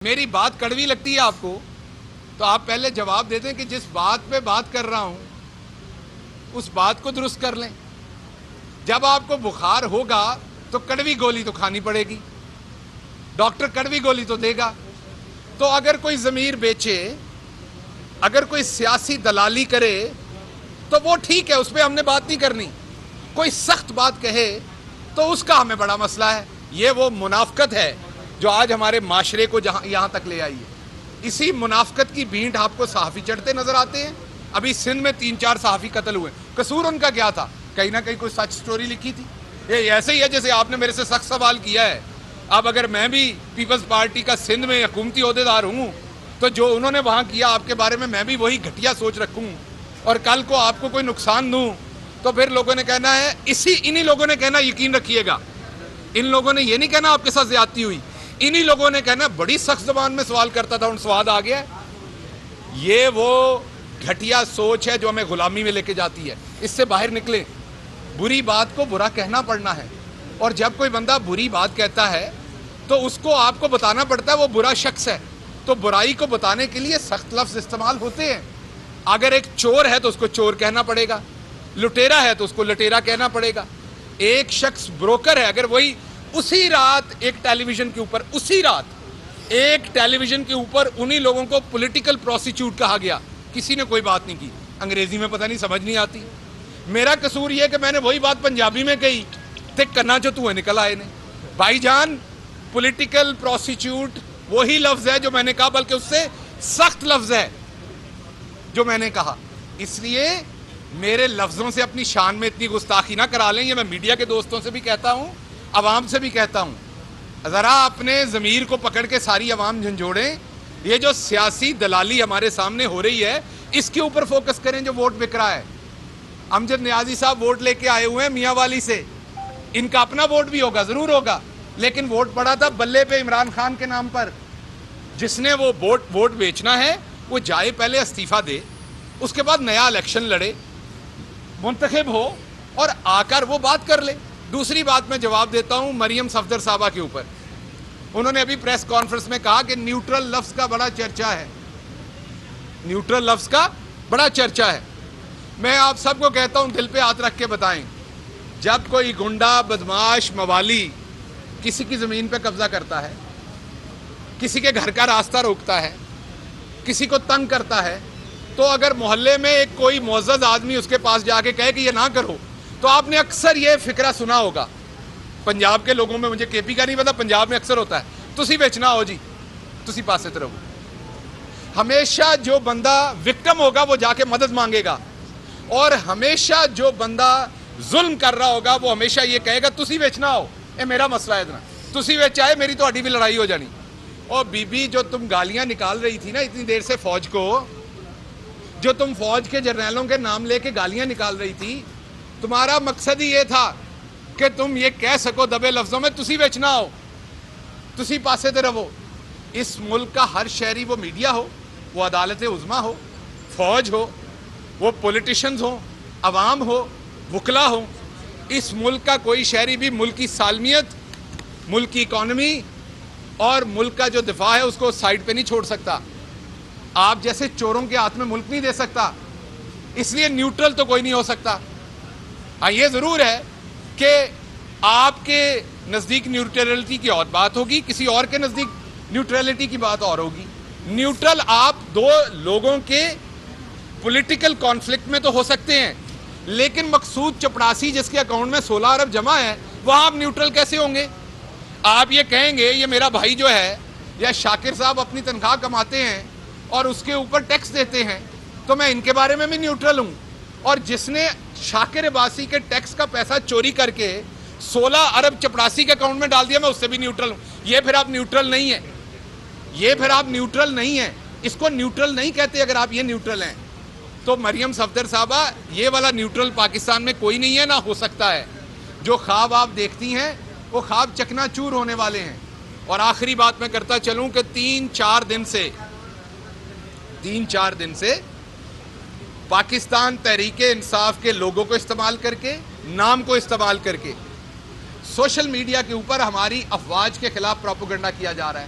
میری بات کڑوی لگتی ہے آپ کو تو آپ پہلے جواب دے دیں کہ جس بات پہ بات کر رہا ہوں اس بات کو درست کر لیں. جب آپ کو بخار ہوگا تو کڑوی گولی تو کھانی پڑے گی, ڈاکٹر کڑوی گولی تو دے گا. تو اگر کوئی ضمیر بیچے, اگر کوئی سیاسی دلالی کرے تو وہ ٹھیک ہے, اس پہ ہم نے بات نہیں کرنی. کوئی سخت بات کہے تو اس کا ہمیں بڑا مسئلہ ہے. یہ وہ منافقت ہے جو آج ہمارے معاشرے کو یہاں تک لے آئی ہے. اسی منافقت کی بھینٹ آپ کو صحافی چڑھتے نظر آتے ہیں. ابھی سندھ میں 3-4 صحافی قتل ہوئے, قصور ان کا کیا تھا؟ کہیں نہ کہیں کوئی سچ سٹوری لکھی تھی. یہ ایسے ہی ہے جیسے آپ نے میرے سے سخت سوال کیا ہے. اب اگر میں بھی پیپلز پارٹی کا سندھ میں حکومتی عہدیدار ہوں تو جو انہوں نے وہاں کیا آپ کے بارے میں بھی وہی گھٹیا سوچ رکھوں اور کل کو آپ کو کوئی نقصان دوں تو پھر لوگوں نے کہنا ہے, انہی لوگوں نے کہنا, یقین رکھیے گا, ان لوگوں نے یہ نہیں کہنا آپ کے ساتھ زیادتی ہوئی, انہی لوگوں نے کہنا بڑی سخت زبان میں سوال کرتا تھا, ان سواد آ گیا. یہ وہ گھٹیا سوچ ہے جو ہمیں غلامی میں لے کے جاتی ہے. اس سے باہر نکلیں. بری بات کو برا کہنا پڑنا ہے, اور جب کوئی بندہ بری بات کہتا ہے تو اس کو آپ کو بتانا پڑتا ہے وہ برا شخص ہے. تو برائی کو بتانے کے لیے سخت لفظ استعمال ہوتے ہیں. اگر ایک چور ہے تو اس کو چور کہنا پڑے گا, لٹیرا ہے تو اس کو لٹیرا کہنا پڑے گا. ایک شخص بروکر ہے, اگر وہی اسی رات ایک ٹیلی ویژن کے اوپر انہی لوگوں کو پولیٹیکل پروسیکیوٹ کہا گیا, کسی نے کوئی بات نہیں کی. انگریزی میں پتہ نہیں سمجھ نہیں آتی. میرا قصور یہ کہ میں نے وہی بات پنجابی میں کہی تے کرنا جو تو ہے نکل آئے نے. بھائی جان, پولیٹیکل پروسیکیوٹ وہی لفظ ہے جو میں نے کہا, بلکہ اس سے سخت لفظ ہے جو میں نے کہا. اس لیے میرے لفظوں سے اپنی شان میں اتنی گستاخی نہ کرا لیں. یہ میں میڈیا کے دوستوں سے بھی کہتا ہوں, عوام سے بھی کہتا ہوں, ذرا اپنے ضمیر کو پکڑ کے ساری عوام جھنجھوڑیں. یہ جو سیاسی دلالی ہمارے سامنے ہو رہی ہے اس کے اوپر فوکس کریں جو ووٹ بک رہا ہے. امجد نیازی صاحب ووٹ لے کے آئے ہوئے ہیں میاں والی سے, ان کا اپنا ووٹ بھی ہوگا, ضرور ہوگا, لیکن ووٹ پڑا تھا بلے پہ عمران خان کے نام پر. جس نے وہ ووٹ بیچنا ہے وہ جائے پہلے استعفیٰ دے, اس کے بعد نیا الیکشن لڑے, منتخب ہو اور آ کر وہ بات کر لے. دوسری بات میں جواب دیتا ہوں مریم صفدر صاحبہ کے اوپر. انہوں نے ابھی پریس کانفرنس میں کہا کہ نیوٹرل لفظ کا بڑا چرچا ہے, نیوٹرل لفظ کا بڑا چرچا ہے. میں آپ سب کو کہتا ہوں دل پہ ہاتھ رکھ کے بتائیں, جب کوئی گنڈا بدماش موالی کسی کی زمین پہ قبضہ کرتا ہے, کسی کے گھر کا راستہ روکتا ہے, کسی کو تنگ کرتا ہے, تو اگر محلے میں ایک کوئی معزز آدمی اس کے پاس جا کے کہے کہ یہ نہ کرو, تو آپ نے اکثر یہ فقرہ سنا ہوگا. پنجاب کے لوگوں میں, مجھے کے پی کا نہیں پتا, پنجاب میں اکثر ہوتا ہے, تسی بیچنا ہو جی, تسی پاسے تے رہو. ہمیشہ جو بندہ وکٹم ہوگا وہ جا کے مدد مانگے گا, اور ہمیشہ جو بندہ ظلم کر رہا ہوگا وہ ہمیشہ یہ کہے گا تسی بیچنا ہو, اے میرا مسئلہ ہے اتنا, تسی بیچ آئے میری تو ہڈی بھی لڑائی ہو جانی. اور بی بی جو تم گالیاں نکال رہی تھی نا اتنی دیر سے فوج کو, جو تم فوج کے جرنیلوں کے نام لے کے گالیاں نکال رہی تھی, تمہارا مقصد ہی یہ تھا کہ تم یہ کہہ سکو دبے لفظوں میں تسی بیچنا ہو, تسی پاسے تے رہو. اس ملک کا ہر شہری, وہ میڈیا ہو, وہ عدالت عظمیٰ ہو, فوج ہو, وہ پولیٹیشنز ہوں, عوام ہو, وکلا ہوں, اس ملک کا کوئی شہری بھی ملک کی سالمیت, ملک کی اکانومی اور ملک کا جو دفاع ہے اس کو سائڈ پہ نہیں چھوڑ سکتا. آپ جیسے چوروں کے ہاتھ میں ملک نہیں دے سکتا, اس لیے نیوٹرل تو کوئی نہیں ہو سکتا. ہاں یہ ضرور ہے کہ آپ کے نزدیک نیوٹرلٹی کی اور بات ہوگی, کسی اور کے نزدیک نیوٹرلٹی کی بات اور ہوگی. نیوٹرل آپ دو لوگوں کے پولیٹیکل کانفلکٹ میں تو ہو سکتے ہیں, لیکن مقصود چپڑاسی جس کے اکاؤنٹ میں 16 ارب جمع ہے وہاں آپ نیوٹرل کیسے ہوں گے؟ آپ یہ کہیں گے یہ میرا بھائی جو ہے, یا شاکر صاحب اپنی تنخواہ کماتے ہیں اور اس کے اوپر ٹیکس دیتے ہیں, تو میں ان کے بارے میں بھی نیوٹرل ہوں. اور جس نے شاکر عباسی کے ٹیکس کا پیسہ چوری کر کے 16 ارب چپڑاسی کے اکاؤنٹ میں ڈال دیا, میں اس سے بھی نیوٹرل ہوں. یہ پھر آپ نیوٹرل نہیں ہیں, یہ پھر آپ نیوٹرل نہیں ہیں. اس کو نیوٹرل نہیں کہتے. اگر آپ یہ نیوٹرل ہیں تو مریم صفدر صاحبہ یہ والا نیوٹرل پاکستان میں کوئی نہیں ہے, نہ ہو سکتا ہے. جو خواب آپ دیکھتی ہیں وہ خواب چکنا چور ہونے والے ہیں. اور آخری بات میں کرتا چلوں کہ 3-4 دن سے پاکستان تحریک انصاف کے لوگوں کو استعمال کر کے, نام کو استعمال کر کے سوشل میڈیا کے اوپر ہماری افواج کے خلاف پروپیگنڈا کیا جا رہا ہے.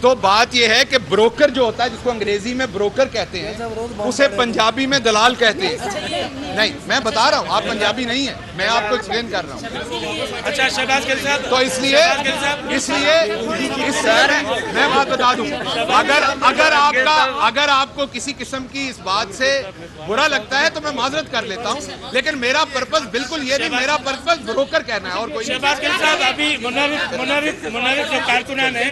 تو بات یہ ہے کہ بروکر جو ہوتا ہے، جس کو انگریزی میں بروکر کہتے ہیں، اسے پنجابی میں دلال کہتے ہیں. نہیں، میں بتا رہا ہوں، آپ پنجابی نہیں ہیں، میں آپ کو ایکسپلین کر رہا ہوں. اچھا شہباز گل صاحب، تو اس لیے میں بات بتا دوں، اگر آپ کو کسی قسم کی اس بات سے برا لگتا ہے تو میں معذرت کر لیتا ہوں، لیکن میرا پرپس بالکل یہ نہیں، میرا پرپس بروکر کہنا ہے اور کوئی نہیں. شہباز گل صاحب، ابھی منرف جو کارکنان ہیں،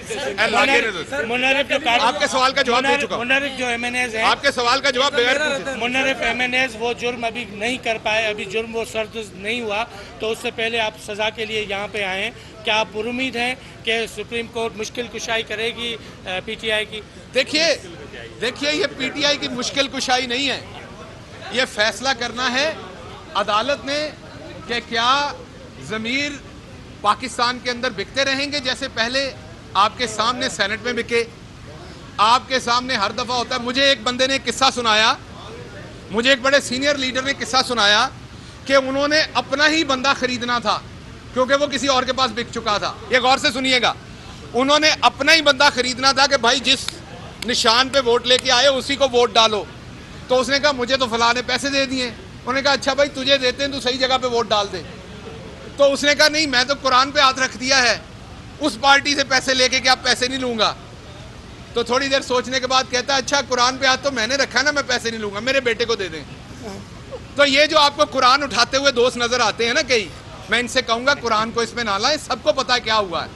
آپ کے سوال کا جواب دے چکا ہوں. منرف جو ایم این ایز ہیں، آپ کے سوال کا جواب بغیر پوچھے. منرف ایم این ایز وہ جرم ابھی نہیں کر پائے، ابھی جرم وہ سرد نہیں ہوا، تو اس سے پہلے آپ سزا کے لیے یہاں پہ آئے ہیں. کیا آپ پر امید ہیں کہ سپریم کورٹ مشکل کشائی کرے گی پی ٹی آئی کی؟ دیکھیے یہ پی ٹی آئی کی مشکل کشائی نہیں ہے، یہ فیصلہ کرنا ہے عدالت نے کہ کیا ضمیر پاکستان کے اندر بکتے رہیں گے جیسے پہلے آپ کے سامنے سینٹ میں بکے، آپ کے سامنے ہر دفعہ ہوتا ہے. مجھے ایک بندے نے قصہ سنایا، مجھے ایک بڑے سینئر لیڈر نے قصہ سنایا کہ انہوں نے اپنا ہی بندہ خریدنا تھا کیونکہ وہ کسی اور کے پاس بک چکا تھا. یہ غور سے سنیے گا، انہوں نے اپنا ہی بندہ خریدنا تھا کہ بھائی جس نشان پہ ووٹ لے کے آئے اسی کو ووٹ ڈالو. تو اس نے کہا مجھے تو فلاں نے پیسے دے دیے. انہوں نے کہا اچھا بھائی تجھے دیتے ہیں تو صحیح جگہ پہ ووٹ ڈال دے. تو اس نے کہا نہیں، میں تو قرآن پہ ہاتھ رکھ دیا ہے، اس پارٹی سے پیسے لے کے کہ آپ پیسے نہیں لوں گا. تو تھوڑی دیر سوچنے کے بعد کہتا ہے اچھا قرآن پہ ہاتھ تو میں نے رکھا نا، میں پیسے نہیں لوں گا، میرے بیٹے کو دے دیں. تو یہ جو آپ کو قرآن اٹھاتے ہوئے دوست نظر آتے ہیں نا کئی، میں ان سے کہوں گا قرآن کو اس میں نہ لائیں. سب کو پتا ہے کیا ہوا ہے.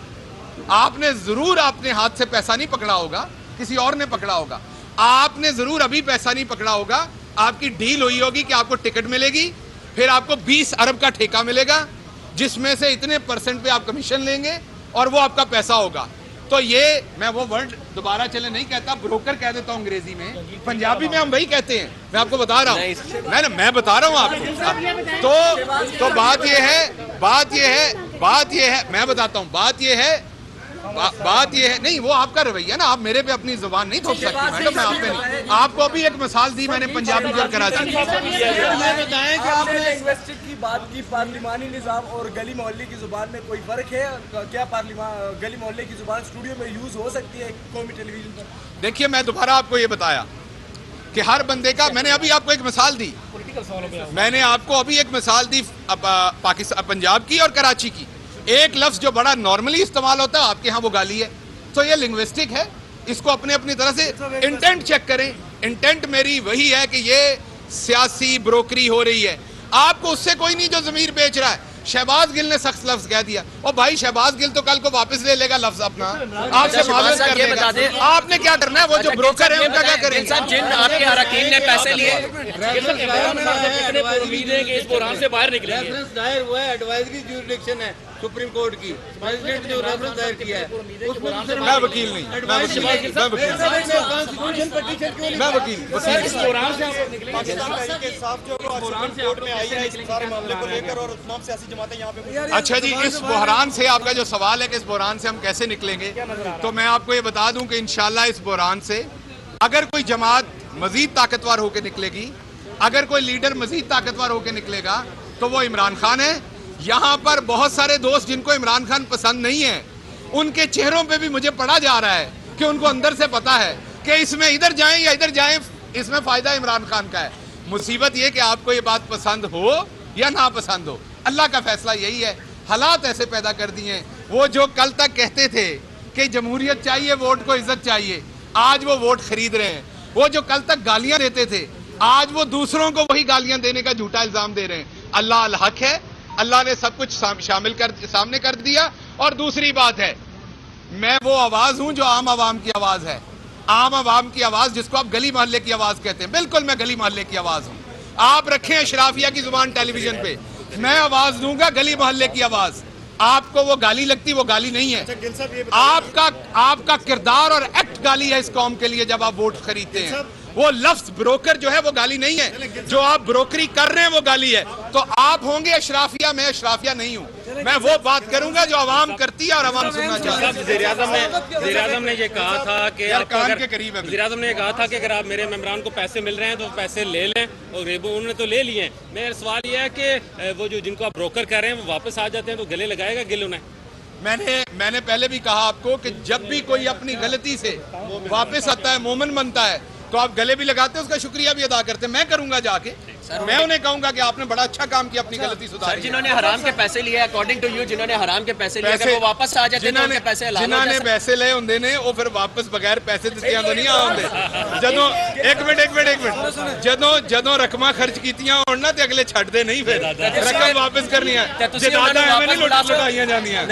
آپ نے ضرور اپنے ہاتھ سے پیسہ نہیں پکڑا ہوگا، کسی اور نے پکڑا ہوگا. آپ نے ضرور ابھی پیسہ نہیں پکڑا ہوگا. آپ کی ڈیل ہوئی ہوگی کہ آپ کو ٹکٹ ملے گی، پھر آپ کو 20 ارب کا ٹھیکہ ملے گا جس میں سے اتنے % پہ آپ کمیشن لیں گے اور وہ آپ کا پیسہ ہوگا. تو یہ میں وہ ورڈ دوبارہ چلے نہیں کہتا، بروکر کہہ دیتا ہوں انگریزی میں، پنجابی میں ہم وہی کہتے ہیں. میں آپ کو بتا رہا ہوں، میں بتا رہا ہوں آپ کو. تو بات یہ ہے میں بتاتا ہوں، بات یہ ہے نہیں، وہ آپ کا رویہ نا، آپ میرے پہ اپنی زبان نہیں تھوپ سکتی میڈم. میں آپ پہ نہیں، آپ کو ابھی ایک مثال دی میں نے پنجابی اور کراچی. یہ بتائیں کہ آپ نے انویسٹڈ کی بات کی، پارلیمانی نظام اور گلی محلے کی زبان میں کوئی فرق ہے کیا؟ گلی محلے کی زبان اسٹوڈیو میں یوز ہو سکتی ہے قومی ٹیلی ویژن پر؟ دیکھیے میں دوبارہ آپ کو یہ بتایا کہ ہر بندے کا، میں نے ابھی آپ کو ایک مثال دی، میں نے آپ کو ابھی ایک مثال دی پاکستان پنجاب کی اور کراچی کی. ایک لفظ جو بڑا نارملی استعمال ہوتا ہے آپ کے ہاں وہ گالی ہے. تو یہ لنگوسٹک ہے، اس کو اپنی طرح سے انٹینٹ چیک کریں. انٹینٹ میری وہی ہے کہ یہ سیاسی بروکری ہو رہی ہے. آپ کو اس سے کوئی نہیں جو ضمیر بیچ رہا ہے. شہباز گل نے سخت لفظ کہہ دیا، اور بھائی شہباز گل تو کل کو واپس لے لے گا لفظ اپنا، آپ سے معذرت کر لے گا. آپ نے کیا کرنا ہے؟ وہ جو بروکر ہے ان کا کیا کریں گے؟ جن آپ کے اراکین نے پیسے لیے اس بحران سے باہر نکلیں گے. ریفرنس دائر ہوا ہے، ایڈوائزری جوریڈکشن ہے سپریم کورٹ کی، پریزیڈنٹ نے ریفرنس دائر کیا ہے. میں وکیل نہیں، اچھا جی، اس بحران سے آپ کا جو سوال ہے کہ اس بحران سے ہم کیسے نکلیں گے، تو میں آپ کو یہ بتا دوں کہ انشاءاللہ اس بحران سے اگر کوئی جماعت مزید طاقتور ہو کے نکلے گی، اگر کوئی لیڈر مزید طاقتور ہو کے نکلے گا تو وہ عمران خان ہے. یہاں پر بہت سارے دوست جن کو عمران خان پسند نہیں ہے، ان کے چہروں پہ بھی مجھے پڑھا جا رہا ہے کہ ان کو اندر سے پتا ہے کہ اس میں ادھر جائیں یا ادھر جائیں اس میں فائدہ عمران خان کا ہے. مصیبت یہ کہ آپ کو یہ بات پسند ہو یا نہ پسند ہو، اللہ کا فیصلہ یہی ہے. حالات ایسے پیدا کر دیے ہیں. وہ جو کل تک کہتے تھے کہ جمہوریت چاہیے، ووٹ کو عزت چاہیے، آج وہ ووٹ خرید رہے ہیں. وہ جو کل تک گالیاں دیتے تھے، آج وہ دوسروں کو وہی گالیاں دینے کا جھوٹا الزام دے رہے ہیں. اللہ الحق ہے، اللہ نے سب کچھ سامنے کر دیا. اور دوسری بات ہے، میں وہ آواز ہوں جو عام عوام کی آواز ہے، عام عوام کی آواز جس کو آپ گلی محلے کی آواز کہتے ہیں. بالکل میں گلی محلے کی آواز ہوں. آپ رکھیں اشرافیہ کی زبان ٹیلی ویژن پہ، میں آواز دوں گا گلی محلے کی آواز. آپ کو وہ گالی لگتی، وہ گالی نہیں ہے. آپ کا کردار اور ایکٹ گالی ہے اس قوم کے لیے جب آپ ووٹ خریدتے ہیں. وہ لفظ بروکر جو ہے وہ گالی نہیں ہے، جو آپ بروکری کر رہے ہیں وہ گالی ہے. تو آپ ہوں گے اشرافیہ، میں اشرافیہ نہیں ہوں. میں وہ بات کروں گا جو عوام کرتی ہے اور عوام سننا چاہتا ہے. وزیر اعظم نے یہ کہا تھا کہ کان کے قریب ہے. وزیر اعظم نے یہ کہا تھا کہ اگر آپ میرے ممبران کو پیسے مل رہے ہیں تو پیسے لے لیں، اور انہوں نے تو لے لیے ہیں. میرا سوال یہ ہے کہ وہ جو جن کو آپ بروکر کر رہے ہیں وہ واپس آ جاتے ہیں تو گلے لگائے گا گل انہیں؟ میں نے پہلے بھی کہا آپ کو کہ جب بھی کوئی اپنی غلطی سے واپس آتا ہے مومن بنتا ہے تو آپ گلے بھی لگاتے ہیں, اس کا شکریہ بھی ادا کرتے ہیں. میں کروں گا جا کے, میں انہیں کہوں گا کہ آپ نے بڑا اچھا کام کیا, اپنی غلطی سر سدھاری. جنہوں نے حرام کے پیسے لیے اکارڈنگ ٹو یو, جنہوں نے حرام کے پیسے لیے, اگر وہ واپس آ جاتے تو ان کے پیسے حلال ہو جنہوں نے جاتے. پیسے لے ہوندے نے وہ پھر واپس بغیر پیسے دتیاں تو نہیں آوندے. ایک منٹ جدوں رقماں خرچ کیتیاں ہون نا تے اگلے چھڈ دے نہیں, پھر رقم واپس کرنی ہے. جداداں ایویں نہیں لٹائیاں جاندیاں.